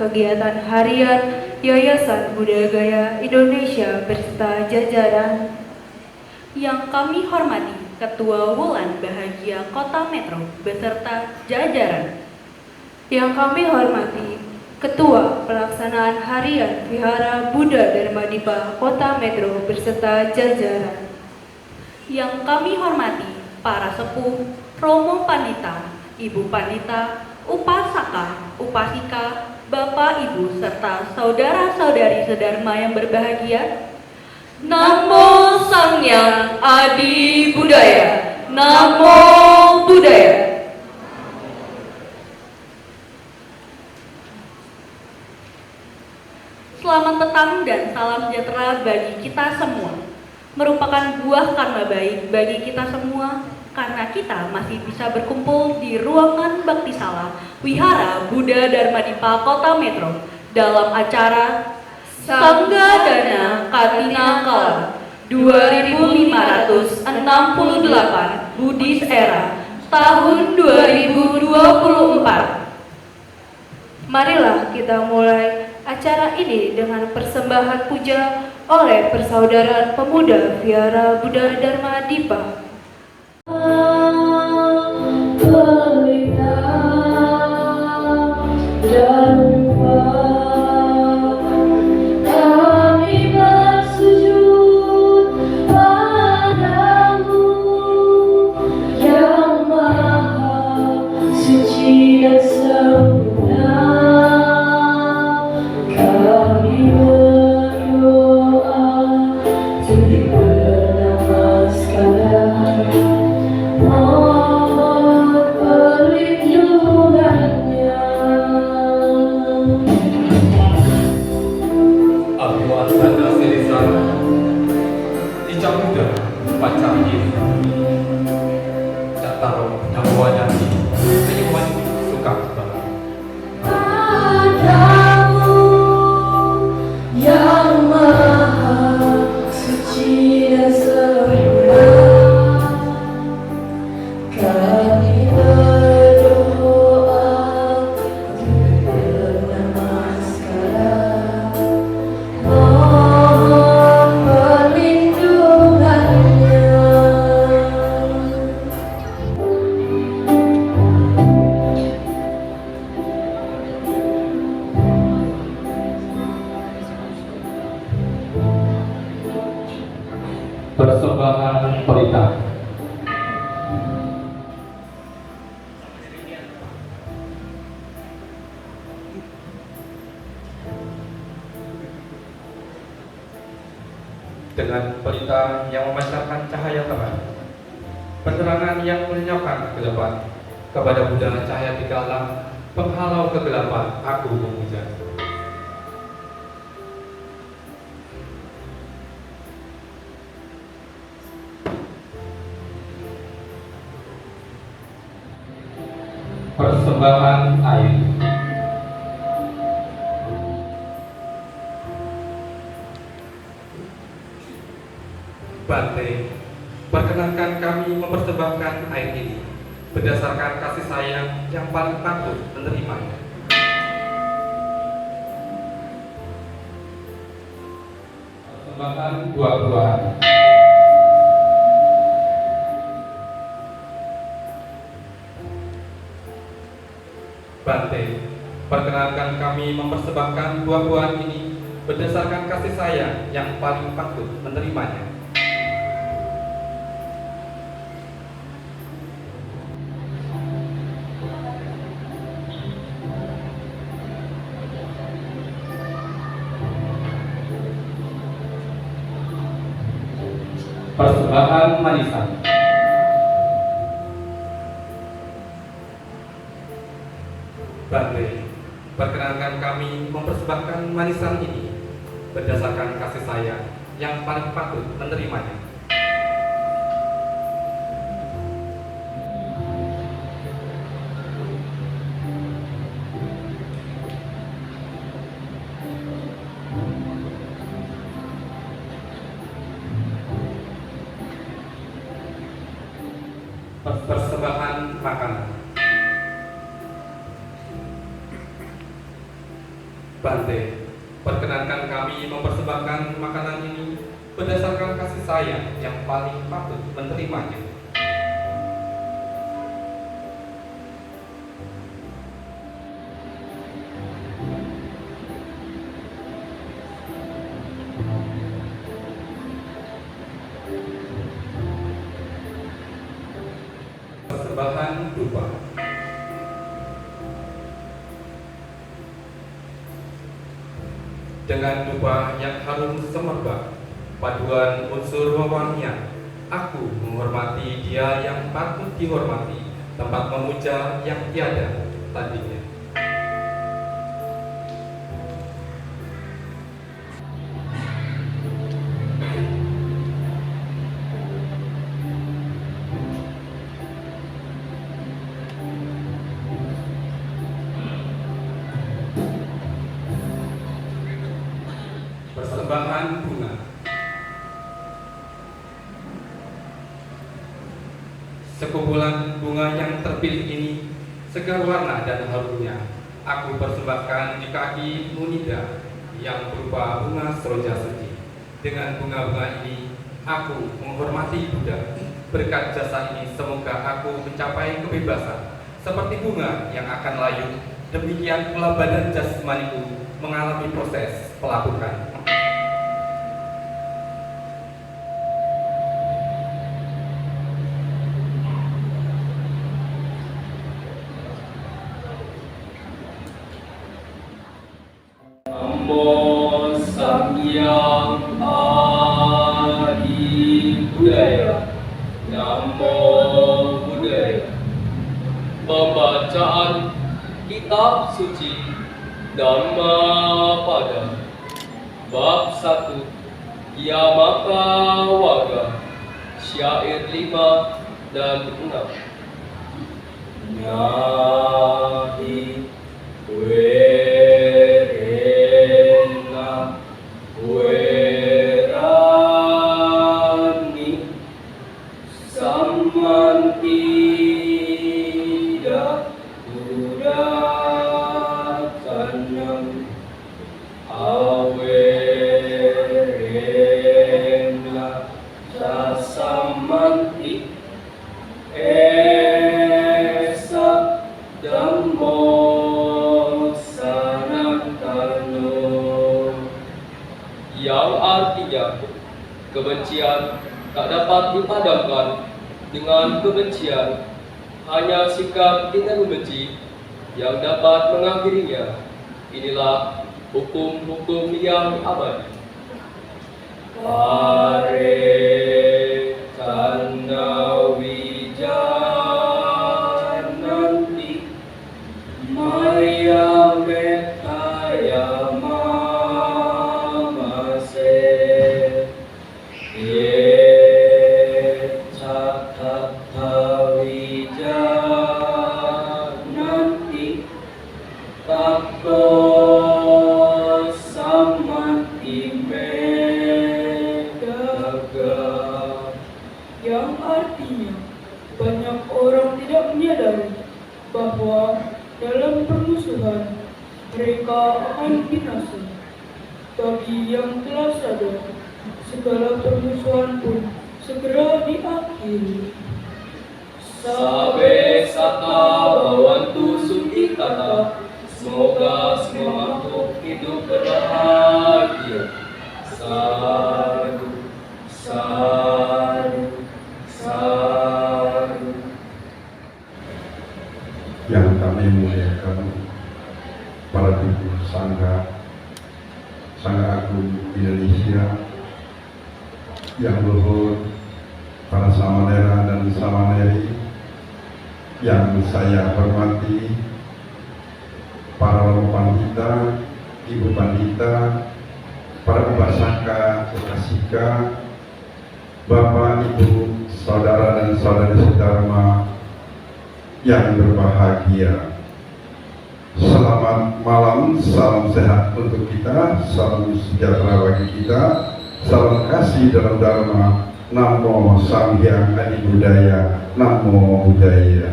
kegiatan harian Yayasan Budaya Indonesia beserta jajaran. Yang kami hormati Ketua Wulan Bahagia Kota Metro beserta jajaran. Yang kami hormati Ketua Pelaksanaan Harian Vihara Buddha Dharma Dipa Kota Metro beserta jajaran. Yang kami hormati para sepuh, Romo Pandita, Ibu Pandita, Upasaka, Upasika, Bapak, Ibu, serta saudara-saudari sedharma yang berbahagia. Namo Samyang Adi Budaya. Namo Buddhaya. Selamat petang dan salam sejahtera bagi kita semua. Merupakan buah karma baik bagi kita semua karena kita masih bisa berkumpul di ruangan Bakti Sala Wihara Buddha Dharma Dipa Kota Metro dalam acara Sangga Dana Katina Kala 2568 Buddhis Era tahun 2024. Marilah kita mulai acara ini dengan persembahan puja oleh Persaudaraan Pemuda Vihara Buddha Dharma Dipa. Persembahan Pelita. Dengan pelita yang memancarkan cahaya terang, penerangan yang menyokong ke depan, kepada Buddha cahaya di dalam, penghalau kegelapan, aku memuja. Persembahan air. Bante, perkenankan kami mempersembahkan air ini berdasarkan kasih sayang yang paling patut menerimanya. Persembahan buah-buahan. Bante, perkenankan kami mempersembahkan buah-buahan ini berdasarkan kasih sayang yang paling patut menerimanya. Persembahan manisan. Bante, perkenankan kami mempersembahkan manisan ini berdasarkan kasih sayang yang paling patut menerimanya. Persembahan makanan. Bante, perkenankan kami mempersembahkan makanan ini berdasarkan kasih sayang yang paling patut menerimanya. Persembahan dupa. Dengan dupa yang harum semerbak, paduan unsur wewangian, aku menghormati Dia yang patut dihormati, tempat memuja yang tiada tandingnya. Persembahan bunga. Sekumpulan bunga yang terpilih ini segar warna dan harumnya aku persembahkan di kaki Munida yang berupa bunga seroja suci. Dengan bunga-bunga ini aku menghormati Buddha. Berkat jasa ini semoga aku mencapai kebebasan seperti bunga yang akan layu. Demikian pula badan jasmaniku mengalami proses pelabuhan. Namo Samgyang Adi Buddhaya. Namo Buddhaya. Pembacaan Kitab Suci Dhammapada Bab 1 Yamaka Waga Syair 5 dan 6. Nahi Werena Werani Samantida Budatanam Awerena Sasamanti Esa Dhammo Sanatano, yang artinya kebencian tak dapat dipadamkan dengan kebencian, hanya sikap tidak membenci yang dapat mengakhirinya. Inilah hukum-hukum yang abadi. Pare Kanawijananti Maya Metaya Mamase Ye Cakatawijananti Tako Samanti Medaga, yang artinya banyak orang tidak menyadari bahwa dalam permusuhan mereka akan binasa. Bagi yang telah sadar, segala permusuhan pun segera diakhiri. Sabe sata bawantu suti kata, semoga semua makhluk hidup berbahagia. Sadu, sadu, sadu. Yang kami muliakan para pimpinan Sangha Agung Indonesia, yang luhur, para samanera dan samaneri yang saya hormati, para Romo Pandita, Ibu Pandita, para Upasaka, Upasika, Bapak, Ibu, Saudara dan Saudari Dharma yang berbahagia. Selamat malam, salam sehat untuk kita, salam sejahtera bagi kita, salam kasih dalam Dharma. Namo Samgyang Adi Buddhaya, Namo Buddhaya.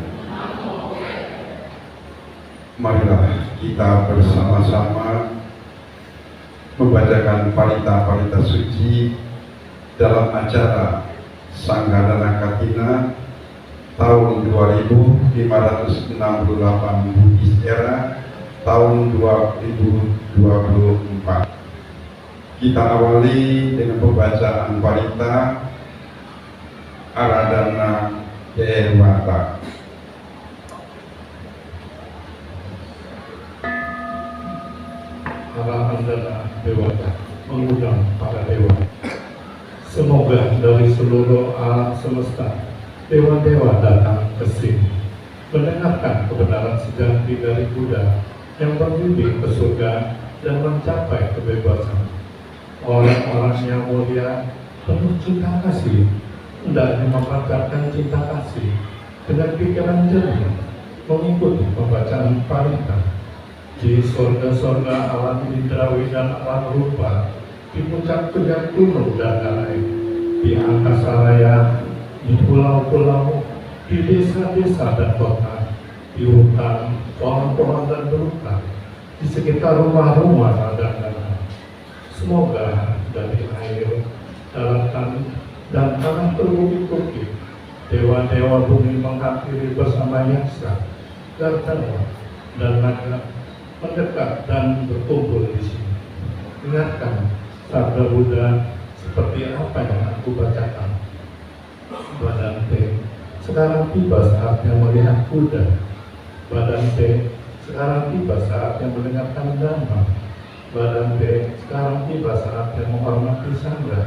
Marilah kita bersama-sama membacakan parita-parita suci dalam acara Sanggadana Katina tahun 2568 Bugis Era tahun 2024. Kita awali dengan pembacaan parita Aradana Dewata. Aradana Dewata mengundang para dewa. Semoga dari seluruh alam semesta dewa-dewa datang ke sini mendengarkan kebenaran sejati dari Buddha yang membimbing ke surga dan mencapai kebebasan. Orang-orang yang mulia penuh cinta kasih hendaknya memancarkan cinta kasih dengan pikiran jernih mengikuti pembacaan parita di sorga-sorga alam indrawi dan alam rupa, di puncak-puncak gunung dan lain, di angkasa raya, di pulau-pulau, di desa-desa dan kota, di hutan, pohon-pohon dan berhutan, di sekitar rumah-rumah dan danau. Semoga dari air, daratan, dan tanah berbukit-bukit, dewa-dewa bumi menghampiri bersama yaksa, gardana, dan naga mendekat dan berkumpul di sini. Ingatkan sabda Buddha seperti apa yang aku bacakan. Badante, sekarang tiba saatnya melihat Buddha. Badante, sekarang tiba saatnya mendengarkan Dhamma. Badante, sekarang tiba saatnya menghormati Sangha.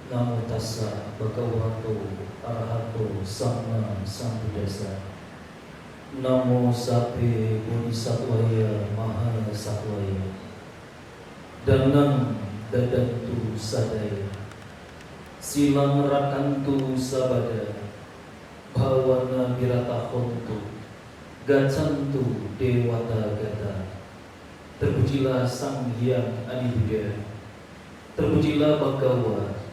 Namo tassa bhagavato arahato sama sambuddhassa. Namo sape bodhisattvaya maha sattvaya. Danang dadantu sadaya. Silang rakantu sabada. Bhawana mirata hontu. Gacantu dewata gata. Terpujilah Sang Hyang Adibuddha. Terpujilah Bhagawa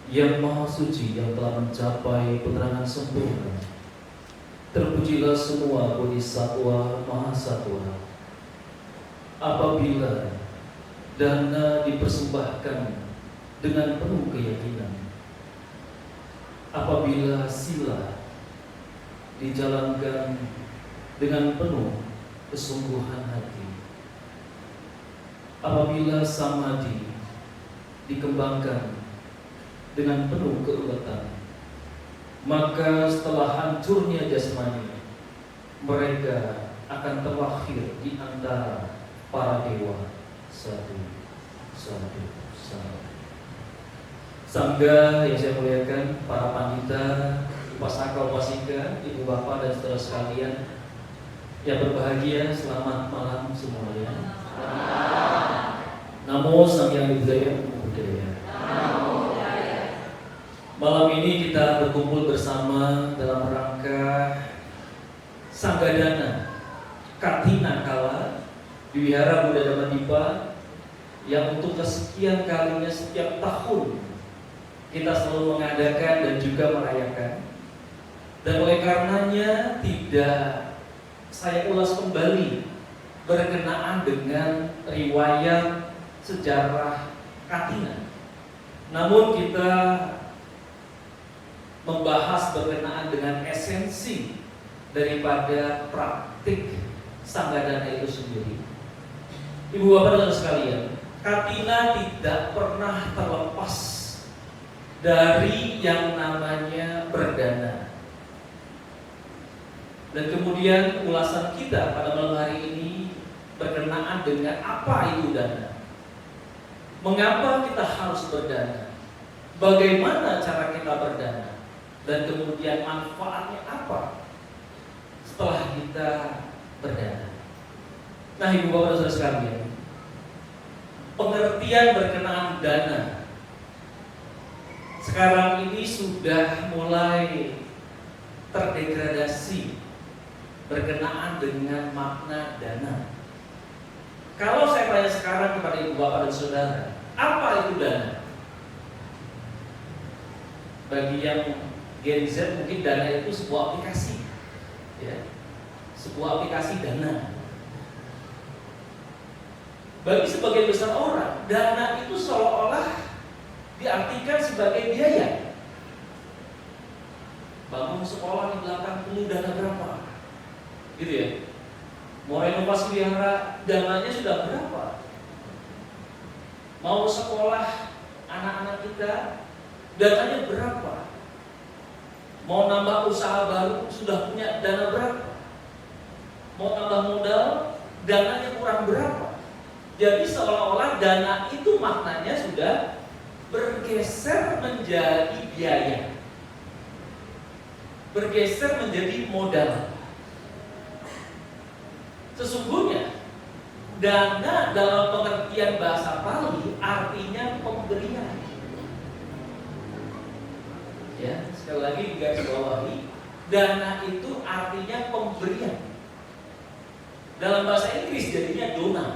yang maha suci yang telah mencapai penerangan sempurna. Terpujilah semua bodhisattva maha satwa. Apabila dana dipersembahkan dengan penuh keyakinan, apabila sila dijalankan dengan penuh kesungguhan hati. Apabila samadhi dikembangkan dengan penuh keuletan, maka setelah hancurnya jasmani, mereka akan terlahir di antara para dewa. Satu. Sangga yang saya muliakan, para pandita, upasaka, upasika, ibu bapak dan saudara sekalian yang berbahagia, selamat malam semuanya. Namo Samyang Buddhaya, Namo Buddhaya. Malam ini kita berkumpul bersama dalam rangka Sanggadana Katina Kala di Wihara Buddha Dhamma Dipa, yang untuk kesekian kalinya setiap tahun kita selalu mengadakan dan juga merayakan. Dan oleh karenanya tidak saya ulas kembali berkenaan dengan riwayat sejarah Katina. Namun kita membahas berkenaan dengan esensi daripada praktik Sanggadana itu sendiri. Ibu bapak dan sekalian, Katina tidak pernah terlepas dari yang namanya berdana. Dan kemudian ulasan kita pada malam hari ini berkenaan dengan apa itu dana. Mengapa kita harus berdana? Bagaimana cara kita berdana? Dan kemudian manfaatnya apa setelah kita berdana? Nah, ibu bapak dan saudara sekalian, pengertian berkenaan dana sekarang ini sudah mulai terdegradasi berkenaan dengan makna dana. Kalau saya tanya sekarang kepada ibu bapak dan saudara, apa itu dana? Bagi yang Gen Z mungkin dana itu sebuah aplikasi, ya, sebuah aplikasi dana. Bagi sebagian besar orang, dana itu seolah-olah diartikan sebagai biaya. Bangun sekolah di belakang perlu dana berapa? Gitu ya. Mau renovasi wihara, dananya sudah berapa? Mau sekolah anak-anak kita, dananya berapa? Mau nambah usaha baru, sudah punya dana berapa? Mau tambah modal, dananya kurang berapa? Jadi seolah-olah dana itu maknanya sudah bergeser menjadi biaya, bergeser menjadi modal. Sesungguhnya dana dalam pengertian bahasa Pali artinya pemberian. Ya, sekali lagi digarisbawahi, dana itu artinya pemberian. Dalam bahasa Inggris jadinya dona.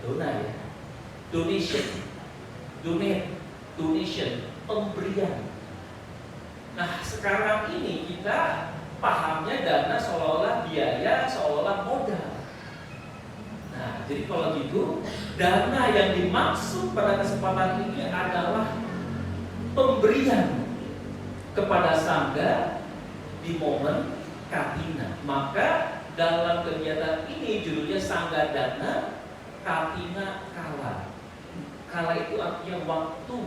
Dona ya, donation, donate, donation, pemberian. Nah sekarang ini kita pahamnya dana seolah-olah biaya, seolah-olah modal. Nah jadi kalau gitu, dana yang dimaksud pada kesempatan ini adalah pemberian kepada sangga di momen Katina. Maka dalam kegiatan ini judulnya Sanggadana Katina Kala. Kala itu artinya waktu.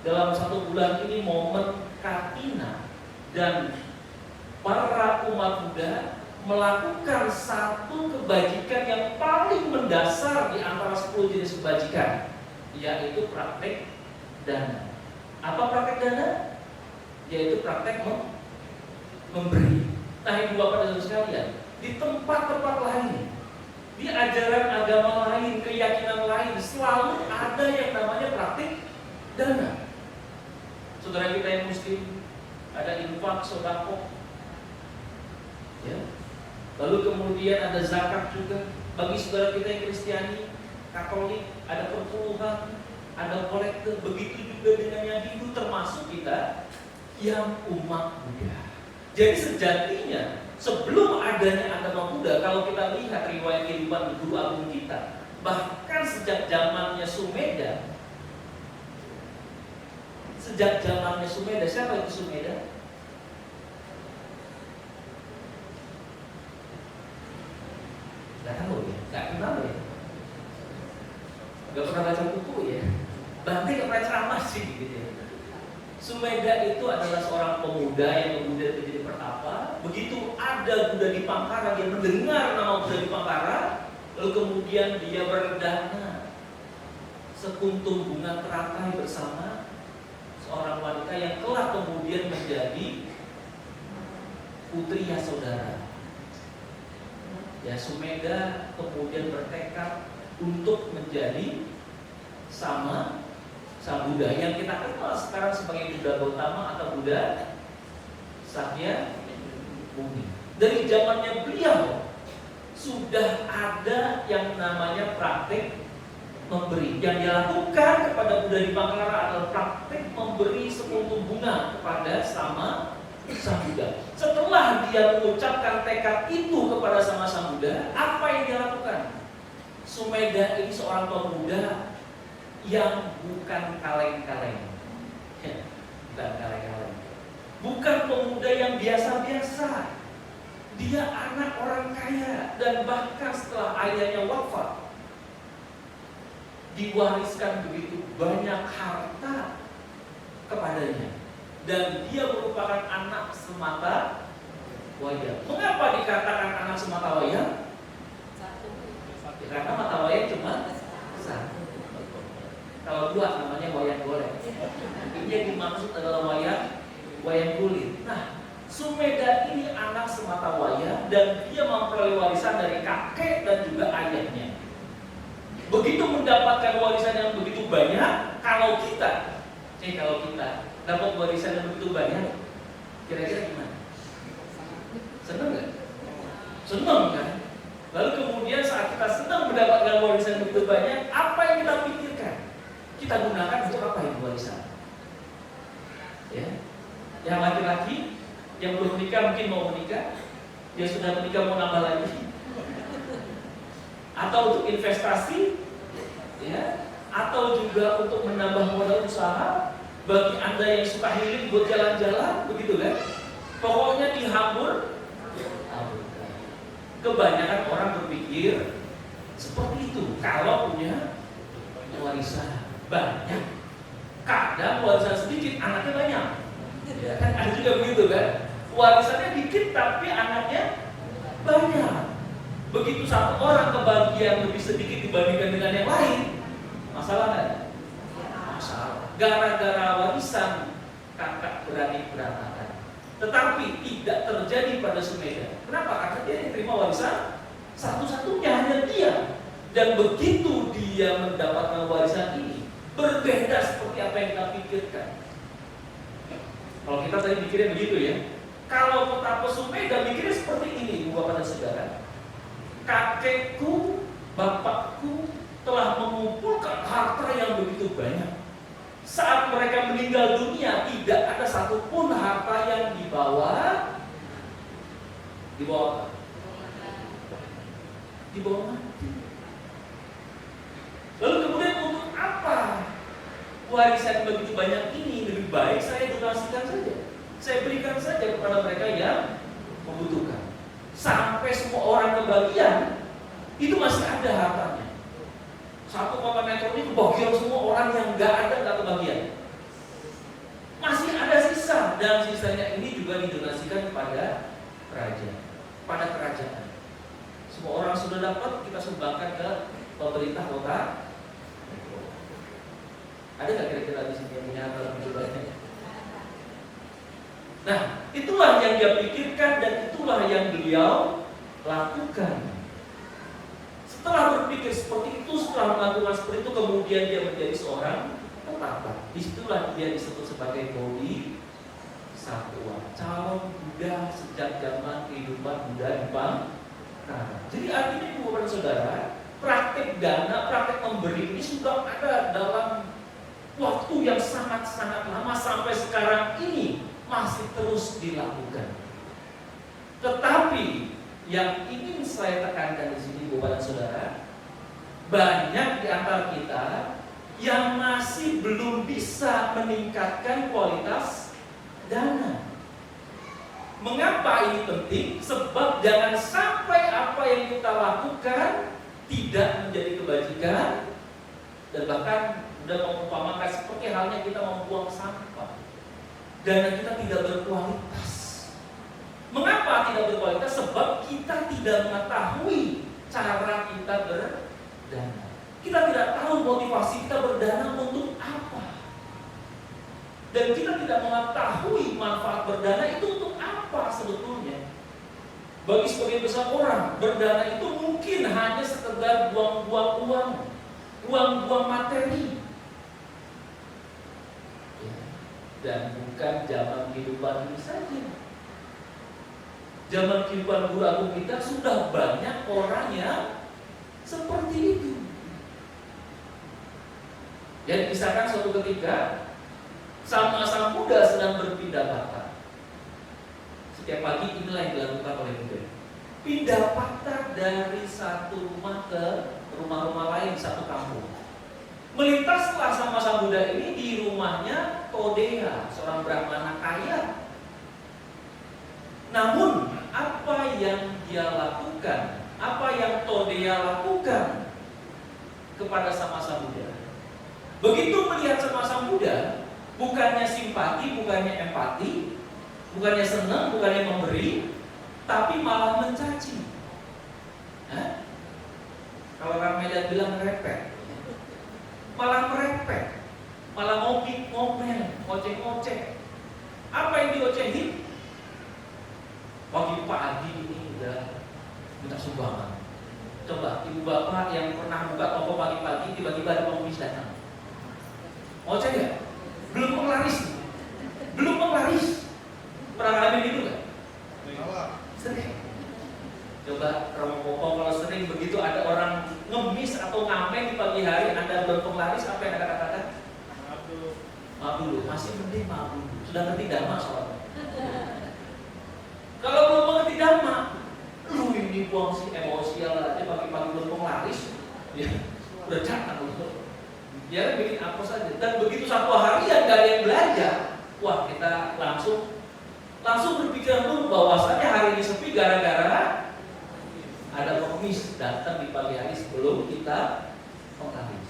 Dalam satu bulan ini momen Katina, dan para umat Buddha melakukan satu kebajikan yang paling mendasar di antara 10 jenis kebajikan, yaitu praktek dana. Apa praktek dana? Yaitu praktek memberi. Nah ibu bapak dan saudara sekalian, di tempat-tempat lain, di ajaran agama lain, keyakinan lain, selalu ada yang namanya praktik dana. Saudara kita yang muslim, ada infak, sedekah, ya. Lalu kemudian ada zakat juga. Bagi saudara kita yang Kristiani, Katolik, ada perpuluhan, ada kolektor. Begitu juga dengan yang Hindu, termasuk kita yang umat Buddha. Jadi sejatinya sebelum adanya agama Buddha, kalau kita lihat riwayat kehidupan guru agung kita, bahkan sejak zamannya Sumeda, siapa itu Sumeda? Bante nggak pernah ceramah sih gitu ya. Sumeda itu adalah seorang pemuda yang kemudian menjadi pertapa. Begitu ada Buddha Dipangkara, dia mendengar nama Buddha Dipangkara, lalu kemudian dia berdana sekuntum bunga teratai bersama seorang wanita yang kelak kemudian menjadi putri Yasodhara. Ya, Sumeda kemudian bertekad untuk menjadi sama Sang Buddha yang kita kenal sekarang sebagai Buddha Gautama atau Buddha Sakyamuni. Dari zamannya beliau sudah ada yang namanya praktik memberi. Yang dia lakukan kepada Buddha Dipangkara adalah praktik memberi sekuntum bunga kepada sama Sang Buddha. Setelah dia mengucapkan tekad itu kepada sama Sang Buddha, apa yang dia lakukan? Sumeda ini seorang pemuda yang bukan kaleng-kaleng, bukan kaleng-kaleng, bukan pemuda yang biasa-biasa. Dia anak orang kaya dan bahkan setelah ayahnya wafat diwariskan begitu banyak harta kepadanya, dan dia merupakan anak semata wayang. Mengapa dikatakan anak semata wayang? Karena mata wayang cuma satu. Kalau dua namanya wayang golek. Ini yang dimaksud adalah wayang kulit. Nah, Sumeda ini anak semata wayang dan dia memperoleh warisan dari kakek dan juga ayahnya. Begitu mendapatkan warisan yang begitu banyak, kalau kita dapat warisan yang begitu banyak, kira-kira gimana? Senang nggak? Senang kan? Lalu kemudian saat kita senang mendapatkan warisan yang begitu banyak, apa yang kita pikirkan? Kita gunakan untuk apa itu warisan? Ya, yang laki-laki yang belum menikah mungkin mau menikah, dia sudah menikah mau nambah lagi, atau untuk investasi, ya, atau juga untuk menambah modal usaha. Bagi Anda yang suka healing buat jalan-jalan, begitu kan? Pokoknya dihambur. Kebanyakan orang berpikir seperti itu kalau punya warisan banyak. Kadang warisan sedikit, anaknya banyak. Ya, kan ada juga begitu kan? Warisannya dikit tapi anaknya banyak. Begitu satu orang kebagian lebih sedikit dibandingkan dengan yang lain, masalah nggak? Masalah. Gara-gara warisan kakak berani berantakan. Tetapi tidak terjadi pada Sumeda. Kenapa? Karena dia yang terima warisan satu-satunya hanya dia. Dan begitu dia mendapatkan warisan ini, berbeda seperti apa yang kita pikirkan. Kalau kita tadi mikirnya begitu ya. Kalau petapa Sumeda mikirnya seperti ini, Bapak dan Saudara. Kakekku, bapakku telah mengumpulkan harta yang begitu banyak. Saat mereka meninggal dunia, tidak ada satupun harta yang dibawa mati. Lalu kemudian untuk apa warisan begitu banyak ini? Lebih baik saya donasikan saja, saya berikan saja kepada mereka yang membutuhkan. Sampai semua orang kebagian, itu masih ada hartanya. Satu kota metro ini kebagian semua, orang yang nggak kebagian. Masih ada sisa, dan sisanya ini juga didonasikan kepada kerajaan. Semua orang sudah dapat, kita sumbangkan ke pemerintah kota metro. Ada nggak kira-kira di sini yang punya harta lebih banyak? Nah, itulah yang dia pikirkan dan itulah yang beliau lakukan. Setelah berpikir seperti itu, setelah melakukan seperti itu, kemudian dia menjadi seorang petapa. Disitulah dia disebut sebagai Bodhisattva, calon Buddha sejak zaman kehidupan Buddha Dipangkara. Jadi artinya Ibu Bapak dan Saudara, praktik dana, praktik memberi ini sudah ada dalam waktu yang sangat-sangat lama sampai sekarang ini masih terus dilakukan. Tetapi yang ingin saya tekankan di sini, Bapak dan Saudara, banyak di antara kita yang masih belum bisa meningkatkan kualitas dana. Mengapa ini penting? Sebab jangan sampai apa yang kita lakukan tidak menjadi kebajikan dan bahkan Sudah mengumpamakan seperti halnya kita membuang sampah. Dana kita tidak berkualitas. Mengapa tidak berkualitas? Sebab kita tidak mengetahui cara kita berdana. Kita tidak tahu motivasi kita berdana untuk apa. Dan kita tidak mengetahui manfaat berdana itu untuk apa sebetulnya. Bagi sebagian besar orang, berdana itu mungkin hanya sekedar buang-buang uang, buang-buang materi. Dan bukan zaman kehidupan ini saja. Zaman kehidupan guru agung kita sudah banyak orang yang seperti itu. Jadi misalkan suatu ketika sang muda sedang berpindah patah. Setiap pagi inilah yang dilakukan oleh muda. Pindah patah dari satu rumah ke rumah-rumah lain di satu kampung. Melintaslah sang muda ini di rumahnya Todea, seorang brahmana kaya. Namun apa yang dia lakukan, apa yang Todea lakukan kepada sang muda? Begitu melihat sang muda, bukannya simpati, bukannya empati, bukannya senang, bukannya memberi, tapi malah mencaci. Hah? Kalau orang Medan bilang repek, malah merepek, malah ngomel, ngoceh-ngoceh. Apa yang diocehin? Pagi-pagi ini udah minta sumbangan. Coba ibu bapak yang pernah buka toko pagi-pagi tiba-tiba ada pengemis datang. Ngoceh ya? Belum penglaris. Belum penglaris. Pernah ngalamin gitu gak? Sering. Coba Romo Popong kalau sering begitu ada orang ngemis atau ngamen di pagi hari, Anda belum penglaris, apa yang Anda katakan? Maaf dulu, masih mending maaf dulu. Sudah ngerti dhamma soalnya. Kalau belum mengerti dhamma, lu ini buang si emosial aja pagi-pagi belum penglaris, ya udah datang lu. Dia bikin apa saja. Dan begitu satu hari yang gak ada yang belajar, wah kita langsung berpikiran dulu bahwasannya hari ini sepi gara-gara ada pengemis datang di pagi hari sebelum kita penglaris.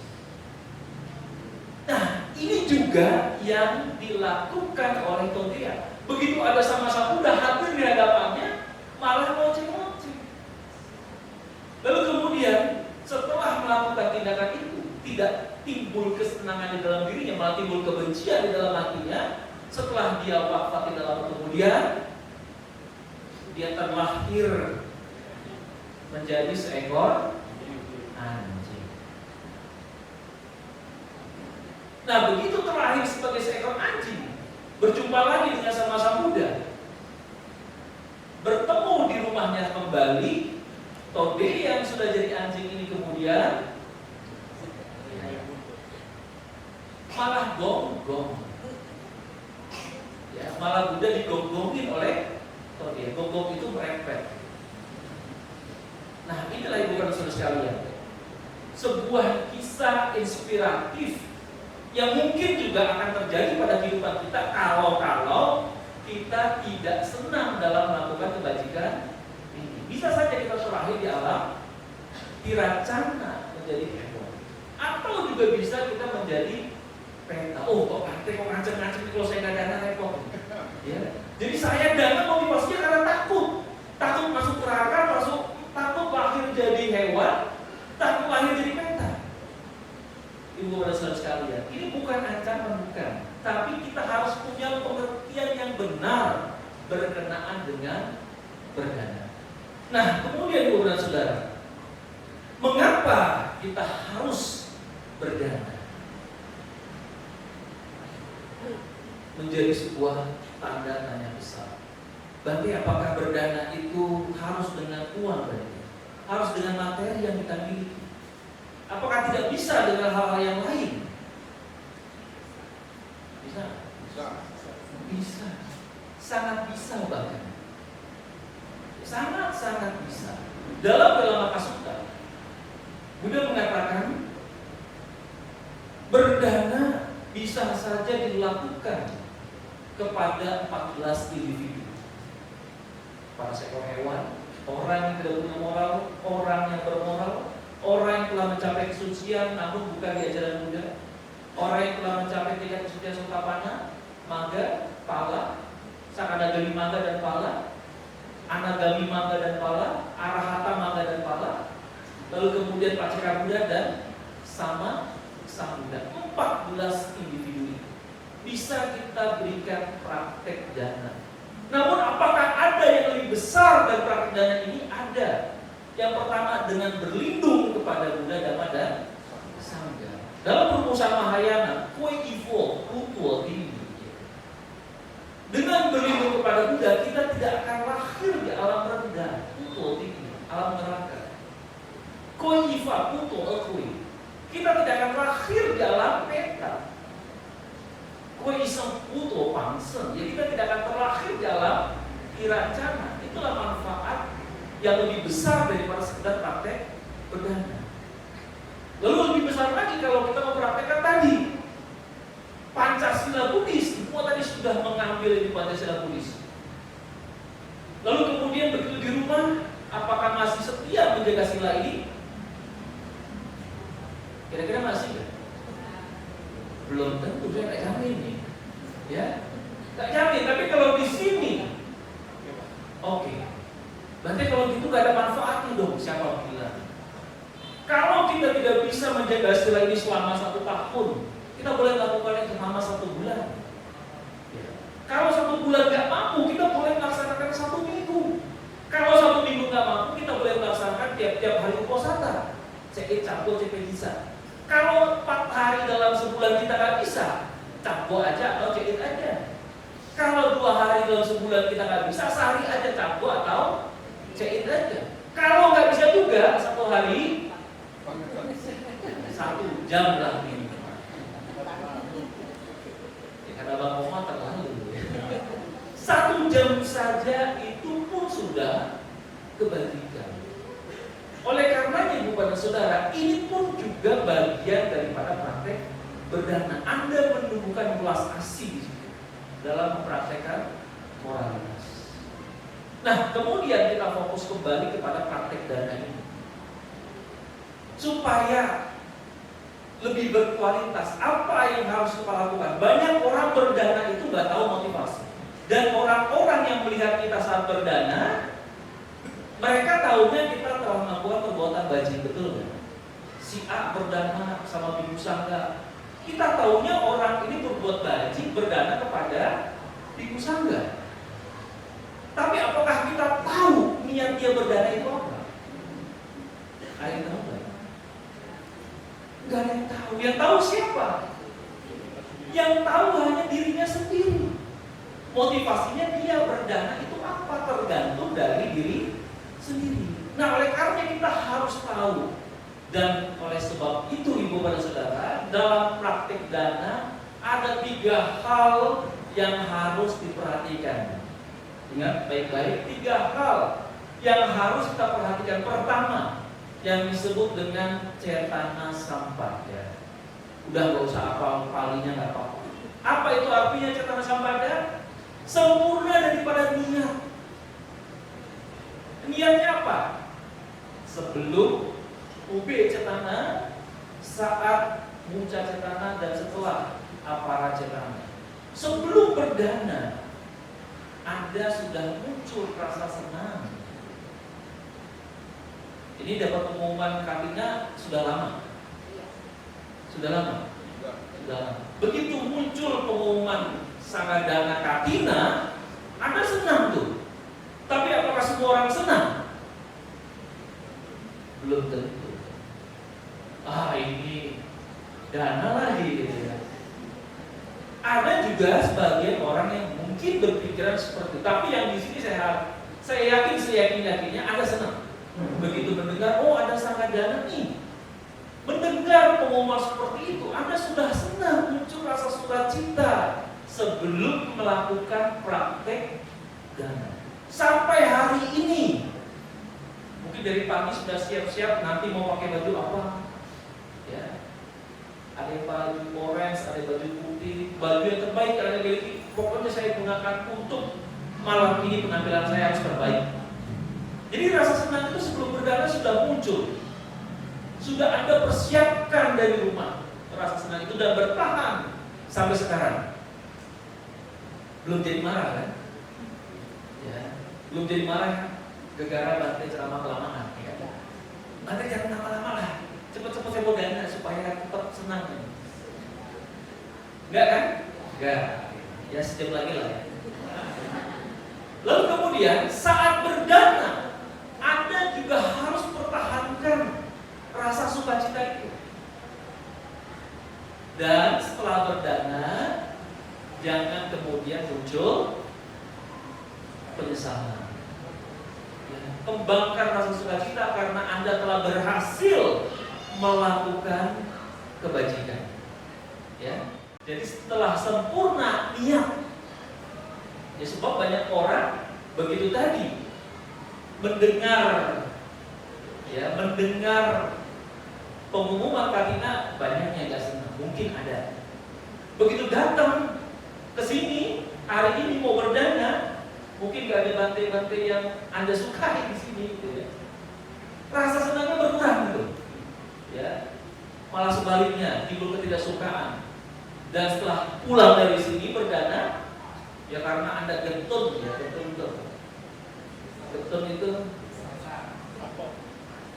Nah, ini juga yang dilakukan oleh Todea. Begitu ada sama-sama udah hadir di hadapannya, malah ngoceh-ngoceh. Lalu kemudian setelah melakukan tindakan itu, tidak timbul kesenangan di dalam dirinya, malah timbul kebencian di dalam hatinya. Setelah dia wafat di dalam kemudian, dia terlahir menjadi seekor anjing. Nah, begitu terlahir sebagai seekor anjing, berjumpa lagi dengan sama-sama muda, bertemu di rumahnya kembali, Todea yang sudah jadi anjing ini kemudian malah gonggong. Ya, malah Buddha digonggongin oleh Todea. Gonggong itu merepet. Nah, inilah ibu dan saudara sekalian, sebuah kisah inspiratif yang mungkin juga akan terjadi pada kehidupan kita kalau kita tidak senang dalam melakukan kebajikan ini. Bisa saja kita terlahir di alam diracana menjadi hewan, atau juga bisa kita menjadi peta. Oh, kok ngancem-ngancem kalau saya nggak dana repot. Ya. Jadi saya dana motivasinya karena takut masuk neraka, takut lahir jadi hewan, takut lahir jadi peta. Ibu dan saudara sekalian, ini bukan ancaman, bukan, tapi kita harus punya pengertian yang benar berkenaan dengan berdana. Nah, kemudian ibu dan saudara, mengapa kita harus berdana? Menjadi sebuah tanda tanya besar. Berarti apakah berdana itu harus dengan uang berarti? Harus dengan materi yang kita miliki? Apakah tidak bisa dengan hal-hal yang lain? Bisa? Bisa. Sangat bisa bahkan. Sangat bisa. Dalam Maka Sutta, Buddha mengatakan berdana bisa saja dilakukan kepada 14 individu. Para seekor hewan, orang yang tidak punya moral, orang yang bermoral, orang yang telah mencapai kesucian namun bukan di ajaran Buddha, Orang yang telah mencapai tingkat kesucian sotapana, maga, pala, sakadagami maga dan pala, anagami maga dan pala, arahata maga dan pala, lalu kemudian paceka Buddha dan sama sang Buddha. 14 individu ini bisa kita berikan praktek dana. Namun apakah ada yang lebih besar dari praktek dana ini? Ada. Yang pertama dengan berlindung kepada Buddha, Dhamma dan Sangha. Dalam perumusan Mahayana, kue ivo, kutul ini. Dengan berlindung kepada Buddha, kita tidak akan lahir di alam rendah, kutul ini, alam neraka. Kue iva, kutul, kue. Kita tidak akan lahir di alam peta. Kue iseng, kutul, pangsen. Jadi kita tidak akan terlahir di alam irancana. Itulah manfaat yang lebih besar daripada sekedar praktek berdana. Lalu lebih besar lagi kalau kita mempraktekkan tadi Pancasila Buddhis. Semua tadi sudah mengambil di Pancasila Buddhis. Lalu kemudian begitu di rumah, apakah masih setia menjaga sila ini? Kira-kira masih nggak? Belum tentu, saya nggak jamin nih, ya, nggak jamin. Tapi kalau di sini, oke. Berarti kalau gitu gak ada manfaatnya dong, siapa bilang? Kalau kita tidak bisa menjaga sila ini selama 1 tahun, kita boleh lakukannya selama 1 bulan. Ya. Kalau 1 bulan gak mampu, kita boleh melaksanakan 1 minggu. Kalau 1 minggu gak mampu, kita boleh melaksanakan tiap-tiap hari uposatha. Cek capo, cek bisa. Kalau 4 hari dalam sebulan kita gak bisa, capo aja atau cek aja. Kalau 2 hari dalam sebulan kita gak bisa, sehari aja capo atau cek aja. Kalau nggak bisa juga 1 hari 1 jam lah ini. Ya, karena Bang Omar terlalu. 1 jam saja itu pun sudah kebajikan. Oleh karenanya Ibu dan Saudara, ini pun juga bagian daripada praktek berdana. Anda menumbuhkan belas asih dalam mempraktekkan moralitas. Nah, kemudian kita fokus kembali kepada praktek dana ini supaya lebih berkualitas. Apa yang harus kita lakukan? Banyak orang berdana itu nggak tahu motivasi. Dan orang-orang yang melihat kita saat berdana, mereka tahunya kita telah melakukan perbuatan bajing, betul nggak? Si A berdana sama Bhikkhu Sangga. Kita tahunya orang ini berbuat bajing berdana kepada Bhikkhu Sangga. Tapi apakah kita tahu niat dia berdana itu apa? Ada yang tahu nggak? Nggak ada yang tahu. Yang tahu siapa? Yang tahu hanya dirinya sendiri. Motivasinya dia berdana itu apa? Tergantung dari diri sendiri. Nah, oleh karena kita harus tahu. Dan oleh sebab itu Ibu dan Saudara, dalam praktik dana ada 3 hal yang harus diperhatikan. Ingat baik-baik, 3 hal yang harus kita perhatikan. Pertama, yang disebut dengan cetana sampada. Udah gak usah apa palinya, gak apa-apa. Apa itu artinya cetana sampada? Sempurna daripada niat. Niatnya apa? Sebelum ube cetana, saat muca cetana, dan setelah apara cetana. Sebelum berdana, Anda sudah muncul rasa senang. Ini dapat pengumuman Katina sudah lama. Sudah lama. Sudah lama. Begitu muncul pengumuman Sangadana Katina, Anda senang tuh. Tapi apakah semua orang senang? Belum tentu. Ini dana lagi gitu ya. Ada juga sebagian orang yang mungkin berpikiran seperti itu, tapi yang di sini saya yakin seyakin-yakinnya Anda senang. Begitu mendengar, oh ada Sangadana nih, mendengar pengumuman seperti itu, Anda sudah senang, muncul rasa sukacita sebelum melakukan praktek dana. Sampai hari ini, mungkin dari pagi sudah siap-siap nanti mau pakai baju apa, ya. Ada yang baju orange, ada baju putih, baju yang terbaik yang Anda miliki. Pokoknya saya gunakan untuk malam ini penampilan saya harus terbaik. Jadi rasa senang itu sebelum berdana sudah muncul. Sudah Anda persiapkan dari rumah. rasa senang itu dan bertahan sampai sekarang. Belum jadi marah kan? Ya, belum jadi marah gara-gara Bante ceramah kelamaan. Ya. Bante jangan lama-lama lah, cepet-cepet saya mau dana supaya tetap senang. Enggak kan? Enggak. Ya sejam lagi lah ya. Lalu kemudian saat berdana, Anda juga harus pertahankan rasa sukacita itu. Dan setelah berdana, jangan kemudian muncul penyesalan. Ya, kembangkan rasa sukacita karena Anda telah berhasil melakukan kebajikan. Ya, jadi setelah sempurna niat. Ya sebab banyak orang begitu tadi mendengar pengumuman Katina, banyak yang gak senang, mungkin ada. Begitu datang ke sini hari ini mau berdana, mungkin gak ada Bante-Bante yang Anda sukai di sini, gitu ya. Rasa senangnya berkurang gitu, ya. Malah sebaliknya timbul ketidaksukaan. Dan setelah pulang dari sini berdana, ya karena Anda getun ya, getun itu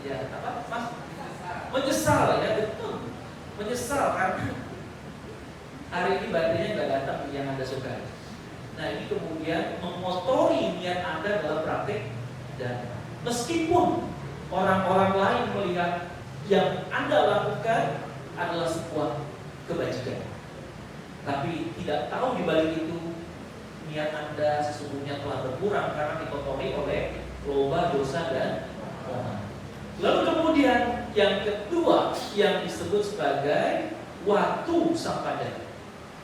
ya apa Mas? Menyesal ya, getun. Menyesal karena hari ini Bantenya nggak datang yang Anda suka. Nah ini kemudian mengotori niat Anda dalam praktik, dan meskipun orang-orang lain melihat yang Anda lakukan adalah sebuah kebajikan, tapi tidak tahu di balik itu niat Anda sesungguhnya telah berkurang karena dikotori oleh loba, dosa, dan moha. Lalu kemudian yang kedua yang disebut sebagai watu sampada.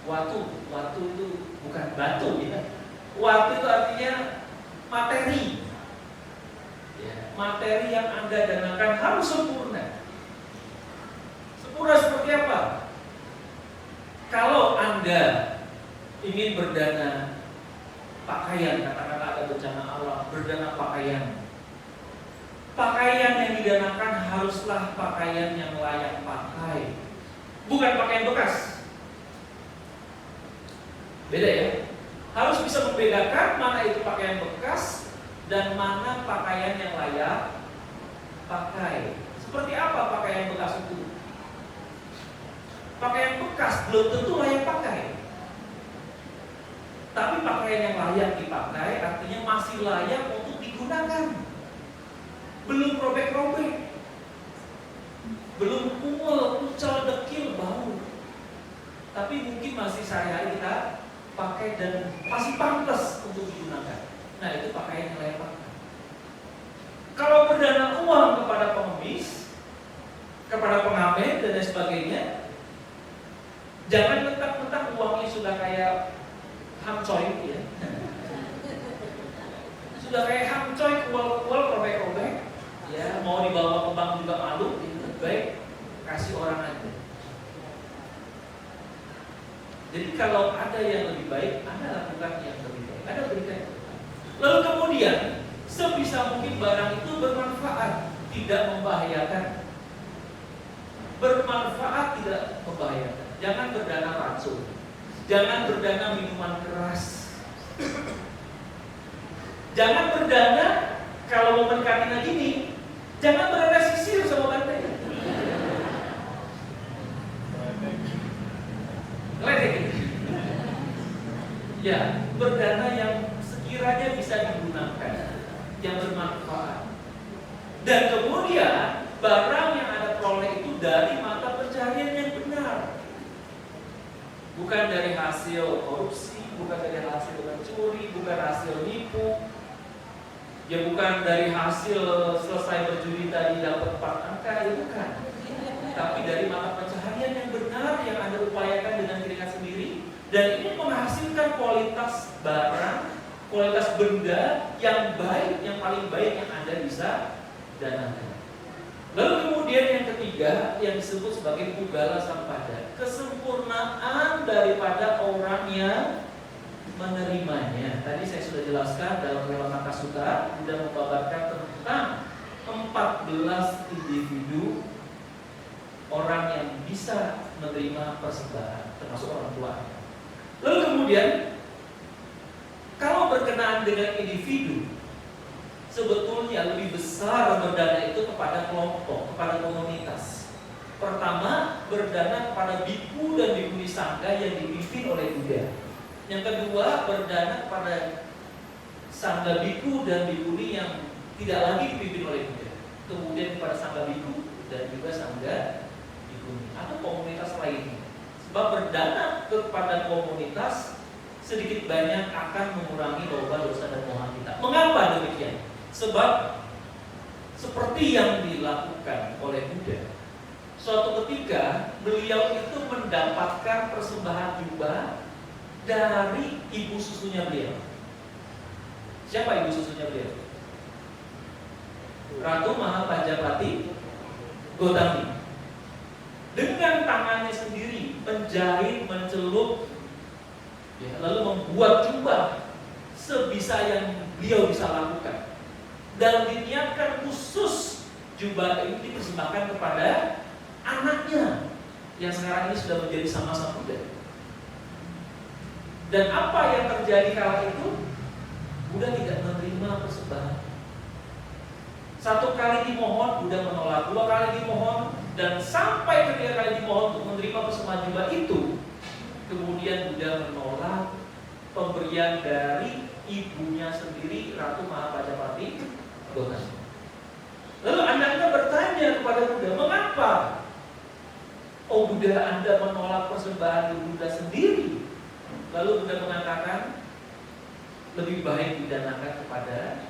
Watu itu bukan batu ya. Watu itu artinya materi. Ya, materi yang Anda danakan harus sempurna. Sempurna seperti apa? Kalau Anda ingin berdana pakaian, katakanlah ada bencana alam, berdana pakaian. Pakaian yang didanakan haruslah pakaian yang layak pakai, bukan pakaian bekas. Beda ya. Harus bisa membedakan mana itu pakaian bekas dan mana pakaian yang layak pakai. Seperti apa pakaian bekas itu? Pakaian bekas belum tentu layak pakai. Tapi pakaian yang layak dipakai artinya masih layak untuk digunakan. Belum robek-robek, belum kucel, dekil, bau, tapi mungkin masih sehari-hari kita pakai dan masih pantas untuk digunakan. Nah itu pakaian yang layak pakai. Kalau berdana uang kepada pengemis, kepada pengamen dan lain sebagainya, jangan mentang-mentang uangnya sudah kayak hamcoy ya. Sudah kayak hamcoy, kual-kual, robek-robek. Ya, mau dibawa ke bank juga malu, itu baik kasih orang aja. Jadi kalau ada yang lebih baik, Anda lakukan yang lebih baik. Anda berikan. Lalu kemudian sebisa mungkin barang itu bermanfaat, tidak membahayakan. Bermanfaat, tidak membahayakan. Jangan berdana racun. Jangan berdana minuman keras. Jangan berdana kalau momen Katina gini, jangan berdana sisir sama Bante. Ledek gitu. Ya, berdana yang sekiranya bisa digunakan, yang bermanfaat. Dan kemudian barang yang Anda peroleh itu dari mata pencarian yang benar. Bukan dari hasil korupsi, bukan dari hasil mencuri, bukan hasil nipu. Ya bukan dari hasil selesai berjudi tadi dapat 4 angka, ya bukan. Tapi dari mata pencaharian yang benar yang Anda upayakan dengan keringat sendiri, dan ini menghasilkan kualitas barang, kualitas benda yang baik, yang paling baik yang Anda bisa danakan. Lalu kemudian yang ketiga yang disebut sebagai pugala sampada, kesempurnaan daripada orang yang menerimanya. Tadi saya sudah jelaskan dalam Wilanaka Sutta sudah membabarkan tentang 14 individu orang yang bisa menerima persembahan, termasuk orang tua. Lalu kemudian, kalau berkenaan dengan individu, sebetulnya lebih besar berdana itu kepada kelompok, kepada komunitas. Pertama, berdana kepada biku dan bikuni sangga yang dipimpin oleh Buddha. Yang kedua, berdana kepada sangga biku dan bikuni yang tidak lagi dipimpin oleh Buddha. Kemudian kepada sangga biku dan juga sangga bikuni atau komunitas lainnya. Sebab berdana kepada komunitas sedikit banyak akan mengurangi loba, dosa dan moha kita. Mengapa demikian? Sebab seperti yang dilakukan oleh Buddha, suatu ketika beliau itu mendapatkan persembahan jubah dari ibu susunya beliau. Siapa ibu susunya beliau? Ratu Mahapajapati Gotami. Dengan tangannya sendiri menjahit, mencelup, ya, lalu membuat jubah sebisa yang beliau bisa lakukan. Dan diniatkan khusus jubah ini dipersembahkan kepada anaknya yang sekarang ini sudah menjadi sama-sama Buddha. Dan apa yang terjadi kala itu? Buddha tidak menerima persembahan. Satu kali dimohon, Buddha menolak. Dua kali dimohon, dan sampai ketiga kali dimohon untuk menerima persembahan jubah itu, kemudian Buddha menolak pemberian dari ibunya sendiri, Ratu Mahapajapati Gotami. Lalu anaknya bertanya kepada Buddha, mengapa? Oh Buddha, Anda menolak persembahan Buddha sendiri. Lalu Buddha mengatakan, lebih baik didanakan kepada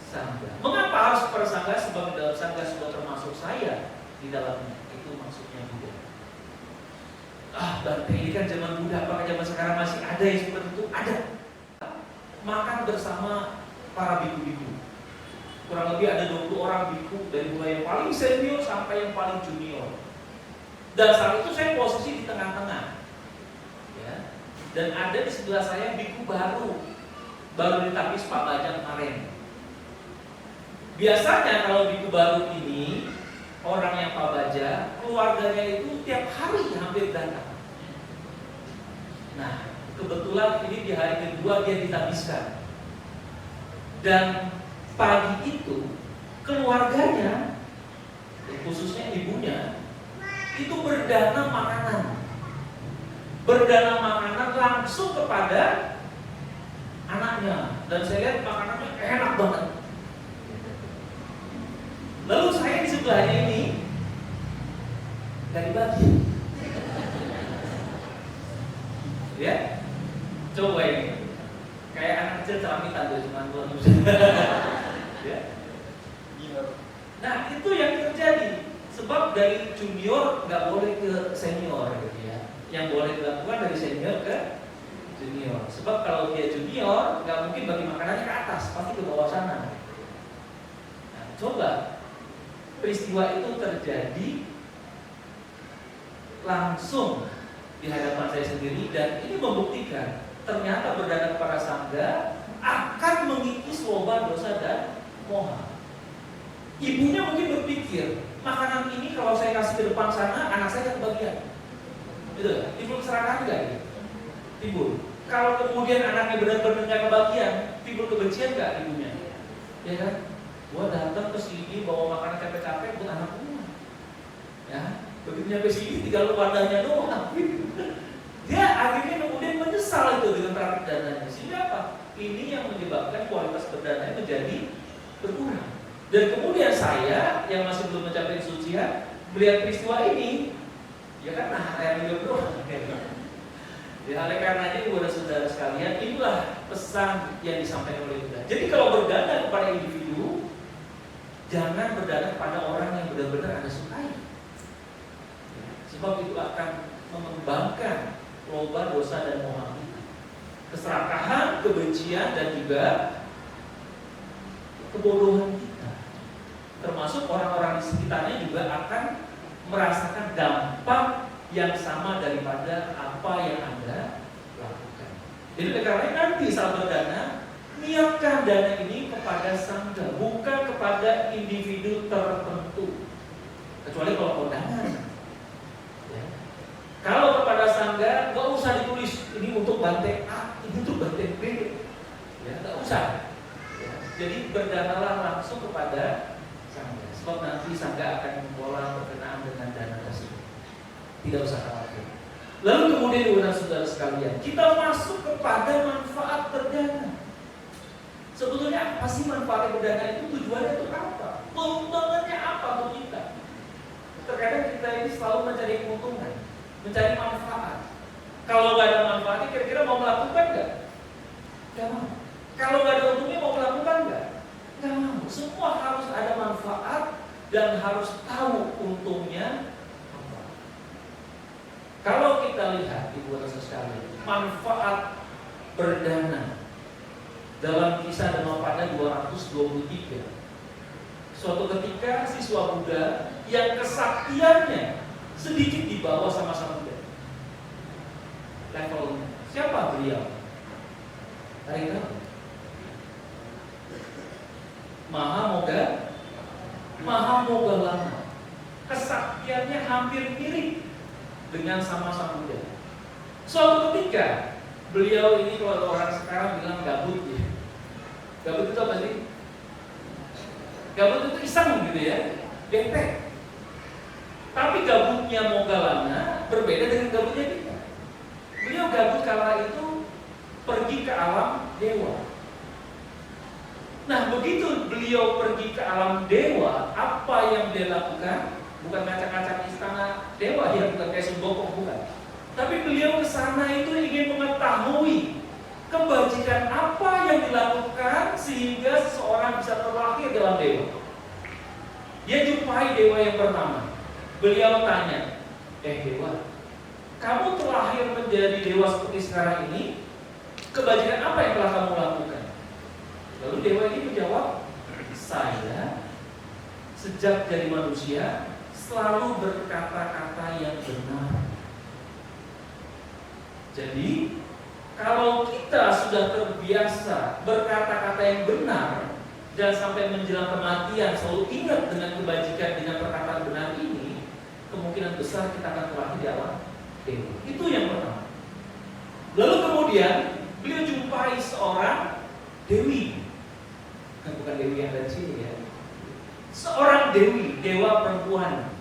sangga. Mengapa harus kepada sangga? Sebab di dalam sangga sudah termasuk saya di dalamnya. Itu maksudnya Buddha. Bante, ini kan zaman Buddha, apakah zaman sekarang masih ada yang seperti itu? Ada. Makan bersama para biku-biku. Kurang lebih ada 20 orang biku, dari mulai yang paling senior sampai yang paling junior. Dan saat itu saya posisi di tengah-tengah, ya. Dan ada di sebelah saya biku baru ditapis Pak Bajang kemarin. Biasanya kalau biku baru ini, orang yang Pak Baja, keluarganya itu tiap hari hampir datang. Nah, kebetulan ini di hari kedua dia ditapiskan. Dan pagi itu keluarganya, khususnya ibunya, itu berdana makanan langsung kepada anaknya. Dan saya lihat makanannya enak banget. Lalu saya di sebelahnya ini dari bagi, ya, coba ini kayak anak kecil ceramitan tuh, cuma buat ya. Nah itu yang terjadi. Sebab dari junior nggak boleh ke senior, gitu ya. Yang boleh dilakukan dari senior ke junior. Sebab kalau dia junior nggak mungkin bagi makanannya ke atas, pasti ke bawah sana. Nah, coba peristiwa itu terjadi langsung di hadapan saya sendiri, dan ini membuktikan ternyata berdana kepada sangga akan mengikis loba, dosa dan moha. Ibunya mungkin berpikir, makanan ini kalau saya kasih ke depan sana, anak saya kebagian. Gitu, timbul keserakahan nggak? Gitu? Timbul. Kalau kemudian anaknya benar-benar nggak kebagian, timbul kebencian nggak ibunya? Ya kan? Gua datang ke sini bawa makanan capek-capek buat anak gua. Ya, begitu nyampe sini tinggal wadahnya doang. Dia akhirnya kemudian menyesal itu dengan praktik dananya. Sehingga apa? Ini yang menyebabkan kualitas berdana menjadi berkurang. Dan kemudian saya yang masih belum mencapai kesucian melihat peristiwa ini, ya kan, nah yang doang. Ya, oleh karenanya saudara sekalian, inilah pesan yang disampaikan oleh Buddha. Jadi kalau berdana kepada individu, jangan berdana kepada orang yang benar-benar Anda sukai. Sebab itu akan mengembangkan loba, dosa dan moha kita. Keserakahan, kebencian dan juga kebodohan kita. Termasuk orang-orang di sekitarnya juga akan merasakan dampak yang sama daripada apa yang Anda lakukan. Jadi karena nanti saat berdana, niatkan dana ini kepada sangga, bukan kepada individu tertentu. Kecuali kalau kondangan. Ya. ini untuk banteng A, ini untuk banteng B. Ya, nggak usah. Ya, jadi berdanalah langsung kepada sangga, sebab nanti sangga akan mengelola berkenaan dengan dana tersebut. Tidak usah khawatir. Lalu kemudian saudara sekalian, kita masuk kepada manfaat berdana. Sebetulnya apa sih manfaat berdana itu? Tujuannya untuk apa? Keuntungannya apa untuk kita? Terkadang kita ini selalu mencari keuntungan, mencari manfaat. Kalau nggak ada manfaatnya, kira-kira mau melakukan nggak? Nggak mau. Kalau nggak ada untungnya, mau melakukan nggak? Nggak mau. Semua harus ada manfaat dan harus tahu untungnya apa. Kalau kita lihat di bulan sekali, manfaat berdana dalam Kisah Dhammapada 223. Suatu ketika siswa Buddha yang kesaktiannya sedikit di bawah sama sang Buddha levelnya. Siapa beliau? Ada yang tahu? Maha Moga Lama. Kesaktiannya hampir mirip dengan sama sang Buddha. Suatu ketika beliau ini, kalau orang sekarang bilang gabut ya. Gabut itu apa sih? Gabut itu iseng gitu ya, bete. Tapi gabutnya Moggallana berbeda dengan gabutnya kita. Beliau gabut kala itu pergi ke alam dewa. Nah, begitu beliau pergi ke alam dewa, apa yang dia lakukan? Bukan ngacak-ngacak istana dewa, ya bukan kayak Sembokong, bukan. Tapi beliau ke sana itu ingin mengetahui kebajikan apa yang dilakukan sehingga seseorang bisa terlahir dalam dewa. Dia jumpai dewa yang pertama. Beliau tanya, dewa, kamu terlahir menjadi dewa seperti sekarang ini, kebajikan apa yang telah kamu lakukan? Lalu dewa ini menjawab, saya sejak jadi manusia selalu berkata-kata yang benar. Jadi kalau kita sudah terbiasa berkata-kata yang benar dan sampai menjelang kematian selalu ingat dengan kebajikan dengan perkataan benar ini, kemungkinan besar kita akan terlahir di alam dewa. Itu yang pertama. Lalu kemudian beliau jumpai seorang dewi, bukan dewi yang ada di sini ya, seorang dewi, dewa perempuan.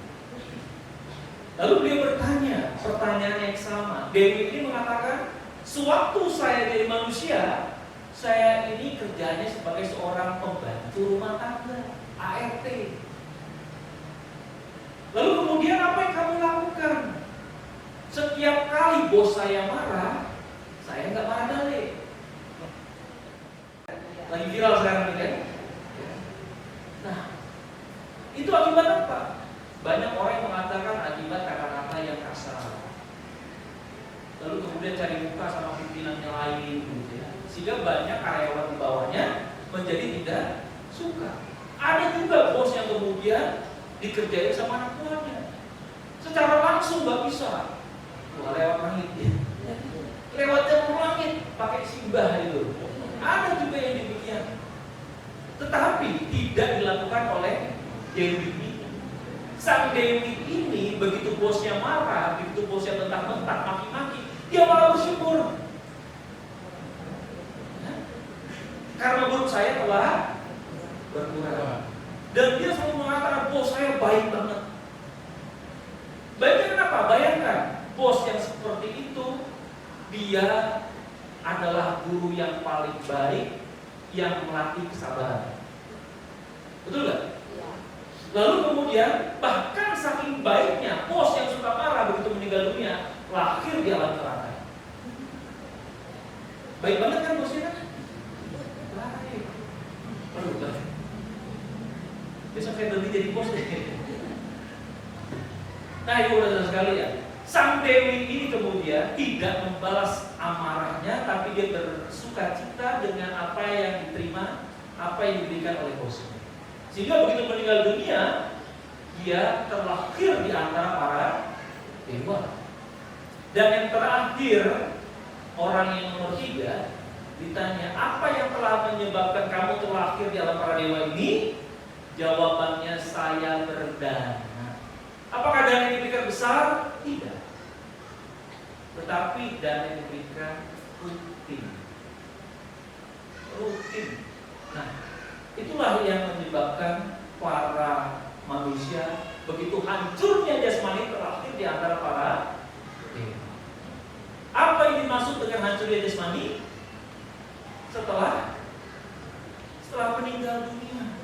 Lalu beliau bertanya pertanyaan yang sama. Dewi ini mengatakan, sewaktu saya jadi manusia, saya ini kerjanya sebagai seorang pembantu rumah tangga, ART. Lalu kemudian apa yang kamu lakukan? Setiap kali bos saya marah, saya nggak marah balik. Lagi viral sekarang ini kan? Nah, itu akibat apa? Banyak orang yang mengatakan akibat kata-kata yang kasar. Lalu kemudian cari muka sama pimpinan yang lain gitu ya. Sehingga banyak karyawan di bawahnya menjadi tidak suka. Ada juga bos yang kemudian dikerjain sama anak buahnya. Secara langsung nggak bisa. Wah, lewat langit ya. Lewat jalur langit pakai simbah itu. Ada juga yang demikian. Tetapi tidak dilakukan oleh dewi ini. Sang dewi ini begitu bosnya marah, begitu bosnya bentak-bentak, maki-maki, dia malah bersyukur. Karena buruk saya telah berkurang. Dan dia selalu mengatakan, bos saya baik banget. Baiknya kenapa? Bayangkan, bos yang seperti itu, dia adalah guru yang paling baik yang melatih kesabaran. Betul gak? Lalu kemudian bahkan saking baiknya bos yang suka marah begitu meninggal dunia lahir di alam neraka. Baik banget kan bosnya kan? Baik. Aduh, baik. Besok saya berhenti jadi bos deh. Nah, ibu saudara sekalian, sang dewi ini kemudian tidak membalas amarahnya, tapi dia bersuka cita dengan apa yang diterima, apa yang diberikan oleh bosnya. Sehingga begitu meninggal dunia, dia terlahir di antara para dewa. Dan yang terakhir, orang yang nomor 3 ditanya, apa yang telah menyebabkan kamu terlahir di antara para dewa ini? Jawabannya, saya berdana. Apakah dana ini diberikan besar? Tidak. tetapi dana yang diberikan rutin. Nah, itulah yang menyebabkan para manusia begitu hancurnya jasmani terakhir di antara para dewa. Apa yang dimaksud dengan hancurnya jasmani? Setelah meninggal dunia,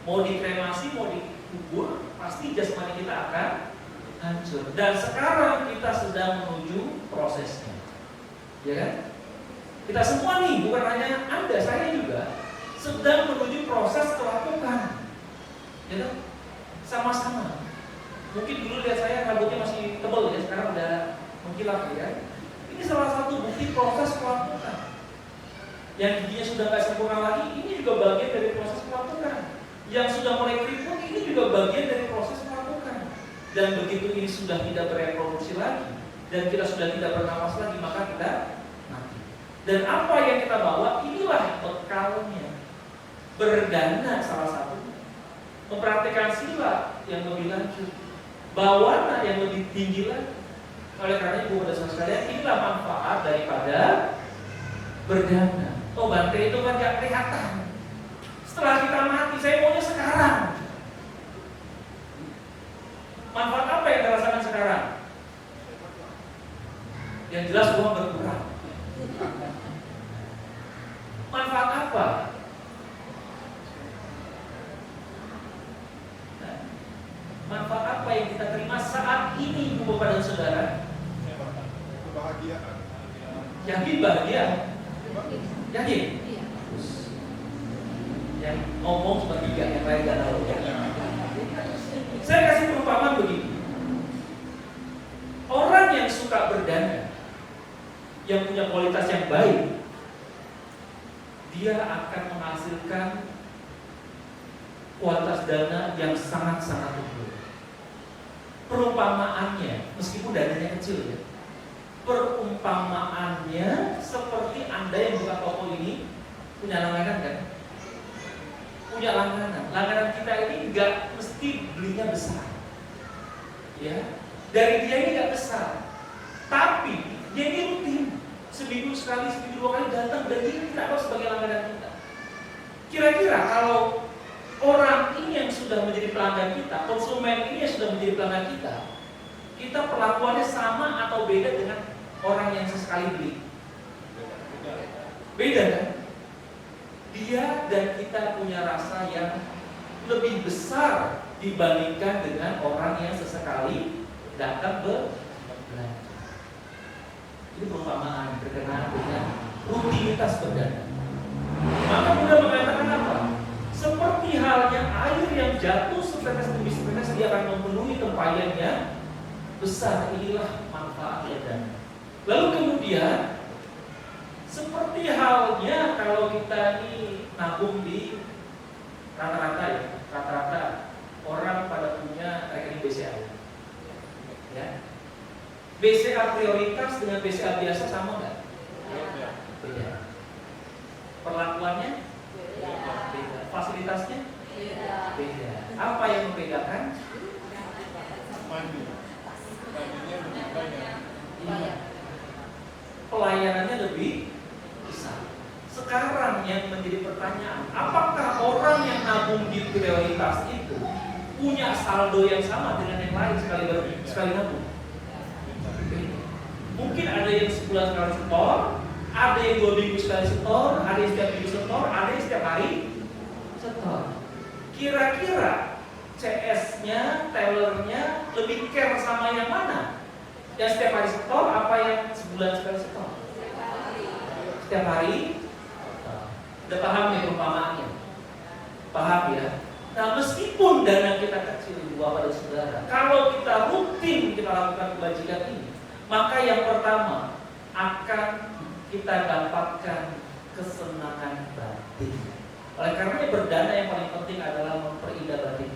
mau dikremasi, mau dikubur, pasti jasmani kita akan hancur. Dan sekarang kita sedang menuju prosesnya, ya kan? Kita semua nih, bukan hanya Anda, saya juga sedang menuju proses kelapukan, ya kan? Sama-sama. Mungkin dulu lihat saya rambutnya masih tebal ya, sekarang udah mengkilap ya. Ini salah satu bukti proses kelapukan. Yang giginya sudah nggak sempurna lagi, ini juga bagian dari proses kelapukan. Yang sudah mulai keriput, ini juga bagian dari proses kelapukan. Dan begitu ini sudah tidak bereproduksi lagi, dan kita sudah tidak bernapas lagi, maka kita mati. Dan apa yang kita bawa, inilah bekalnya. Berdana salah satunya. Mempraktikkan sila yang lebih lanjut, bawana yang lebih tinggi lagi. Oleh karena itu, pada saat sekalian, inilah manfaat daripada berdana. Oh, Bante itu kan gak kelihatan. Setelah kita mati, saya maunya sekarang. Manfaat apa yang kita rasakan sekarang? Yang jelas uang berkurang. Manfaat apa? Nah, manfaat apa yang kita terima saat ini, Bapak dan Saudara? Kebahagiaan. Yakin bahagia? Yakin? Yang ngomong cuma 3, yang lain gak tahu ya. Saya kasih perumpamaan begini. Orang yang suka berdana, yang punya kualitas yang baik, dia akan menghasilkan kualitas dana yang sangat-sangat unggul. Perumpamaannya, meskipun dananya kecil ya, perumpamaannya seperti Anda yang buka toko ini punya langganan kan? Punya langganan. Langganan kita ini nggak mesti belinya besar, ya. Dari dia ini nggak besar, tapi dia ini rutin. Seminggu sekali, seminggu 2 kali datang dan dia tidak tahu sebagai langganan kita. Kira-kira kalau orang ini yang sudah menjadi pelanggan kita, konsumen ini yang sudah menjadi pelanggan kita perlakuannya sama atau beda dengan orang yang sesekali beli? Beda kan? Dia dan kita punya rasa yang lebih besar dibandingkan dengan orang yang sesekali datang berbelanja. Ini perumpamaan berkenaan dengan rutinitas berdana. Maka Buddha mengatakan apa? Seperti halnya air yang jatuh setetes demi setetes, dia akan memenuhi tempayannya besar. Inilah manfaat berdana. Lalu kemudian seperti halnya kalau kita ini nabung di rata-rata orang pada punya rekening BCA. Ya. BCA prioritas dengan BCA biasa sama nggak? Beda. Perlakuannya beda. Fasilitasnya beda. Apa yang membedakan? Iya. Pelayanannya lebih besar. Sekarang yang menjadi pertanyaan, apakah orang yang nabung di prioritas itu punya saldo yang sama dengan yang lain sekali nabung? Mungkin ada yang sebulan sekali setor, ada yang 2 minggu sekali setor, ada yang setiap minggu setor, ada yang setiap hari setor. Kira-kira CS-nya, tellernya lebih care sama yang mana? Yang setiap hari setor, apa yang sebulan sekali setor? Setiap hari. Udah paham nih perumpamaannya? Paham ya? Nah, meskipun dana kita kecil, Bapak dan Saudara, kalau kita rutin kita lakukan kebajikan ini, maka yang pertama akan kita dapatkan kesenangan batin. Oleh karena berdana yang paling penting adalah memperindah batin.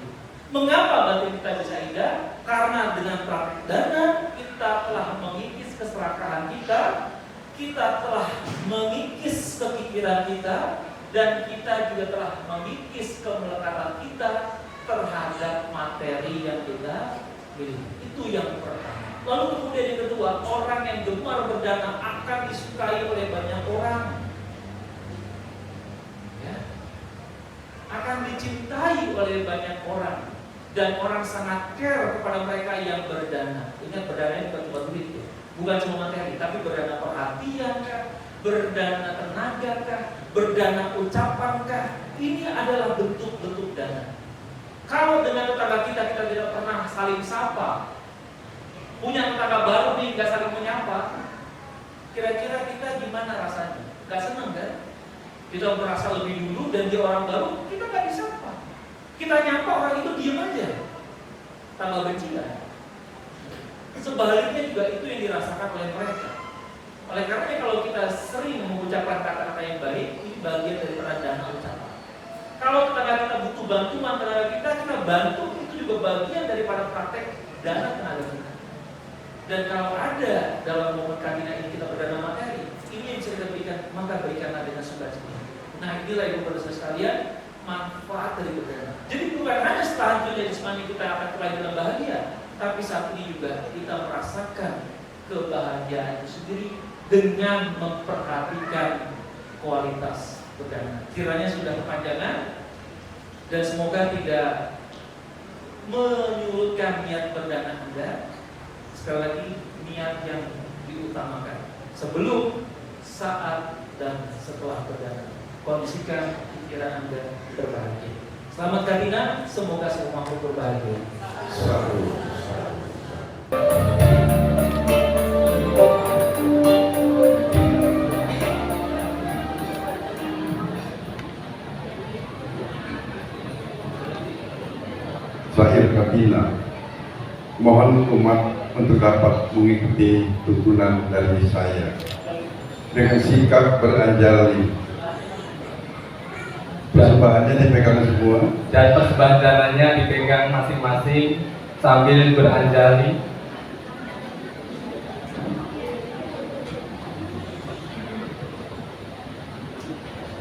Mengapa batin kita bisa indah? Karena dengan praktik dana kita telah mengikis keserakahan kita telah mengikis kepikiran kita, dan kita juga telah mengikis kemelekatan kita terhadap materi yang kita miliki. Itu yang pertama. Lalu kemudian yang kedua, orang yang gemar berdana akan disukai oleh banyak orang. Ya. Akan dicintai oleh banyak orang. Dan orang sangat care kepada mereka yang berdana. Ingat, berdana ini bukan cuma duit ya. Bukan cuma materi, tapi berdana perhatian kah? Berdana tenaga kah? Berdana ucapan kah? Ini adalah bentuk-bentuk dana. Kalau dengan tetangga kita tidak pernah saling sapa, punya tetangga baru nih nggak saling menyapa, kira-kira kita gimana rasanya? Nggak seneng kan? Kita merasa lebih dulu dan dia orang baru, kita nggak disapa. Kita nyapa orang itu diem aja, tambah benci kan? Sebaliknya juga itu yang dirasakan oleh mereka. Oleh karena kalau kita sering mengucapkan kata-kata yang baik, ini bagian daripada dana ucapan. Kalau tetangga kita butuh bantuan tetangga kita bantu, itu juga bagian daripada praktek dana tenaga kita. Dan kalau ada dalam momen kantina ini kita berdana materi, ini yang bisa kita berikan, maka berikanlah dengan sukacita. Nah, inilah ibu saudara sekalian, manfaat dari berdana. Jadi bukan hanya selanjutnya jasmani kita akan terlahir dalam bahagia, tapi saat ini juga kita merasakan kebahagiaan itu sendiri dengan memperhatikan kualitas berdana. Kiranya sudah kepanjangan dan semoga tidak menyurutkan niat berdana Anda. Sekali lagi, niat yang diutamakan sebelum, saat, dan setelah berdana. Kondisikan pikiran Anda berbahagia. Selamat kantina, semoga semua makhluk berbahagia. Selalu. Zahir Kabila, mohon umat untuk dapat mengikuti tuntunan dari saya dengan sikap beranjali. Persembahannya dipegang semua Dan persembahan dananya dipegang masing-masing sambil beranjali.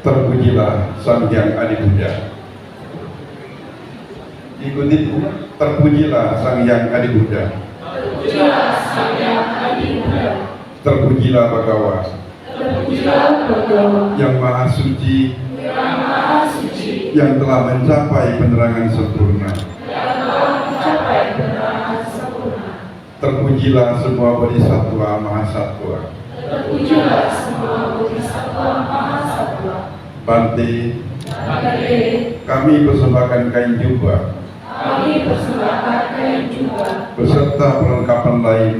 Terpujilah Sang Hyang Adi Buddha. Ikuti, terpujilah Sang Hyang Adi Buddha. Terpujilah Sang Hyang Adi Buddha. Terpujilah Bhagawa Terpujilah Bhagawa yang Maha Suci, yang Maha Suci, yang telah mencapai penerangan sempurna. yang telah mencapai penerangan sempurna. Terpujilah semua bodhisattva mahasatwa. Terpujilah semua bodhisattva mahasatwa. Bante, Bante, kami persembahkan kain jubah kami persembahkan kain juga beserta perlengkapan lain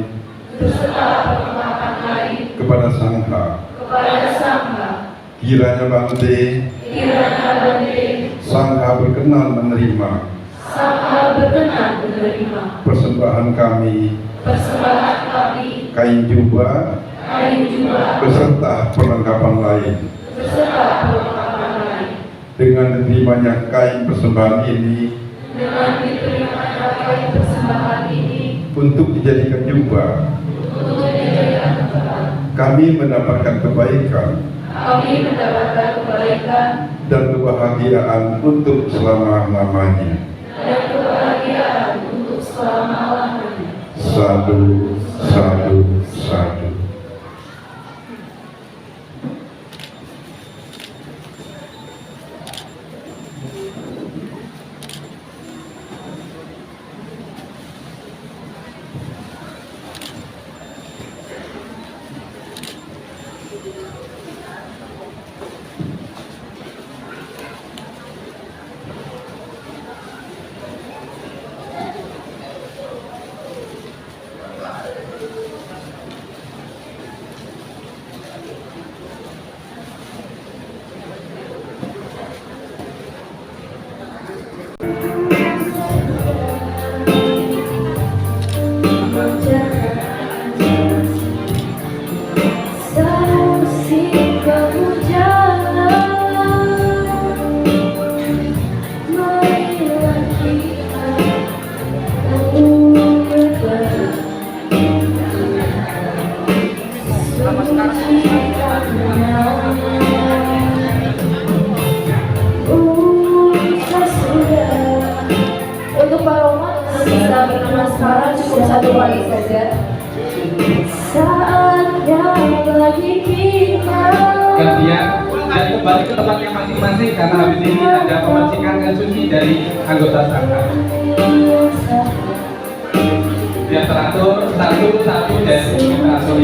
beserta perlengkapan lain kepada Sangha. kepada Sangha. Kiranya Bante, Kiranya Bante, Sangha berkenan menerima Sangha berkenan menerima persembahan kami, persembahan kami, kain jubah kain juga beserta perlengkapan lain. beserta perlengkapan lain. Dengan diterimanya kain persembahan ini Dengan diterimanya kain persembahan ini untuk dijadikan jubah, untuk dijadikan tempat, kami mendapatkan kebaikan kami mendapatkan kebaikan dan kebahagiaan untuk selama-lamanya. dan kebahagiaan untuk selama-lamanya. Sadu, sadu, sadu. bagi kita. Gantian dan kembali ke tempatnya masing-masing karena habis ini ada pemecikan dan suci dari anggota sangka. Biar teratur satu dan kita atur.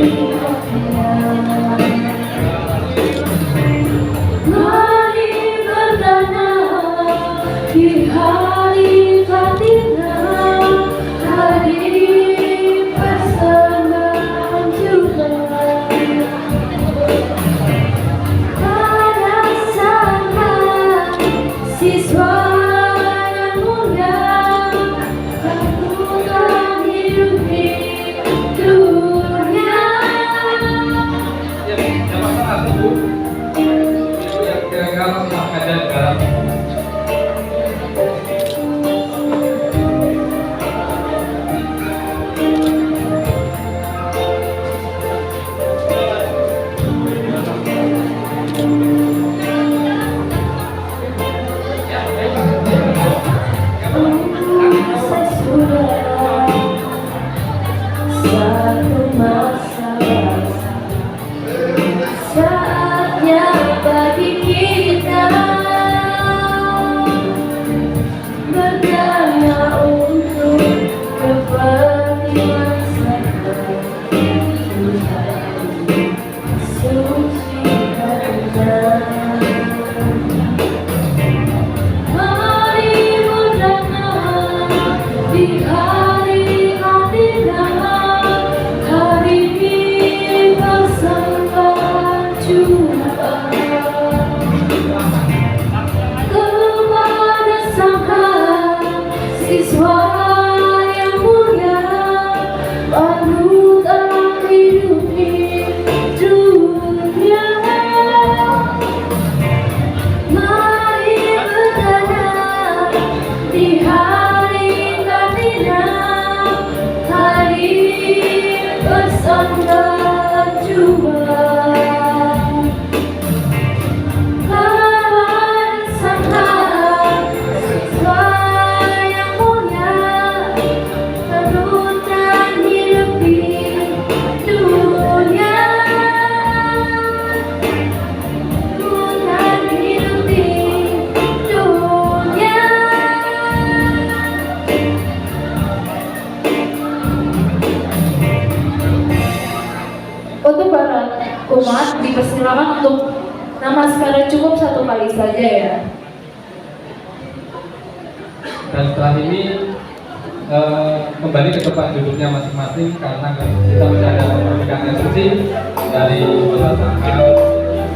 Mari berdana di hari Fatimah, hari persembahan juga. Pada sana siswa yang muda lakukan hidup di dunia. Yang masalah Bu, itu yang kira-kira masih ada dalam Satu masa saatnya bagi kita berdaya untuk kepentingan Mari berdana di hari Adinah, hari persembahan jua. Kepada sang siswa yang mulia, panutan hidup di dunia. Mari berdana di hari Adinah, hari persaudaraan jua. Kepada sang siswa yang mulia, panutan hidup di dunia. Panutan hidup di dunia. Untuk para umat dipersilakan untuk namaskara cukup satu kali saja ya. dan setelah ini kembali ke tempat duduknya masing-masing karena kita masih ada pemeriksaan yang suci dari anggota sangka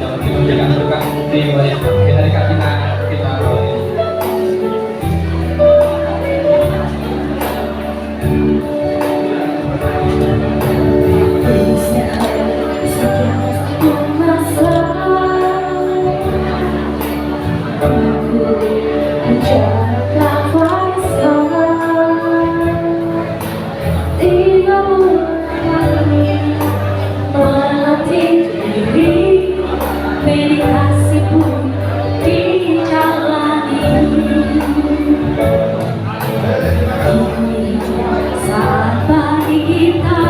yang memberikan berkah di hari Kartina kita awali. Meditasi pun dijalani. Ini saat bagi kita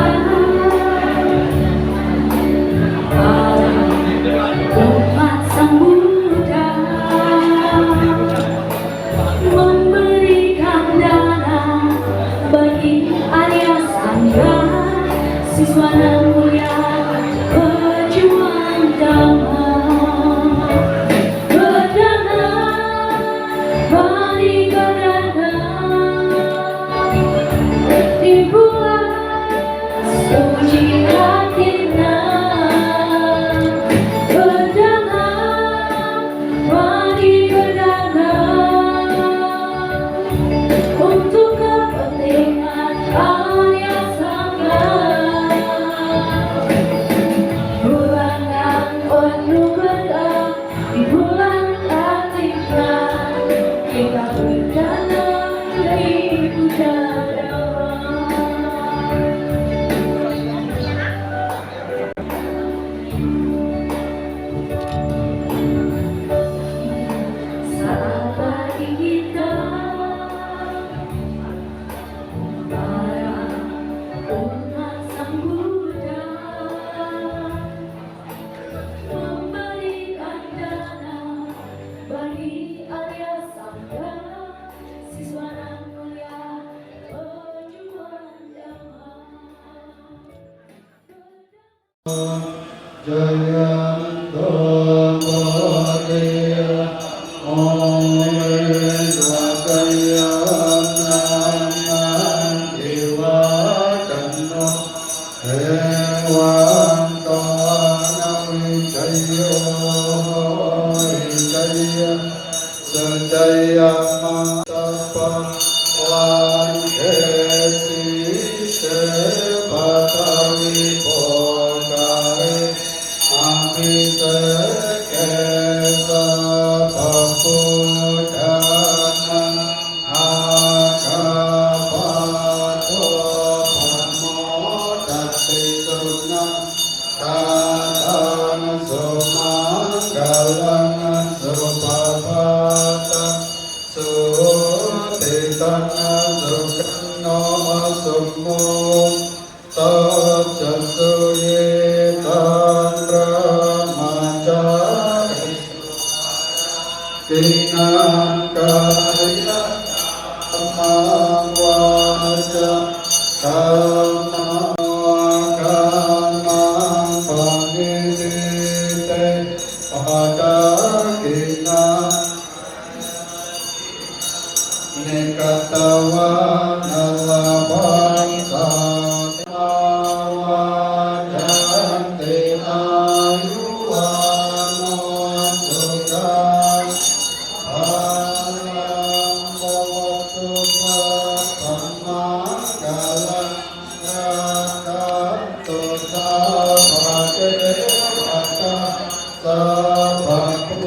umat sang Buddha. bagi Arya Sangga, siswa nan mulia pejuang damai. Jayanto Bodhiya Om Sakayam Dewa Kanno Ewanto Namicayo Ricaya Sajaya Matapa Wankesi Sepatawi Pokare Ami Sekesa Papudana Akapato Pamodati Suna Kadang Sumanggalangan Supapata Sutitana Sukano Sumung Tajasuye Tandra Macari Kinan Kaya Mawaja Kama Panidite Pada Kinan Nikatawa Nalabanta Awajanti Ayuwano Sukai Alam Botuka Pamagalan Rakato Sabake Raka Sabakudan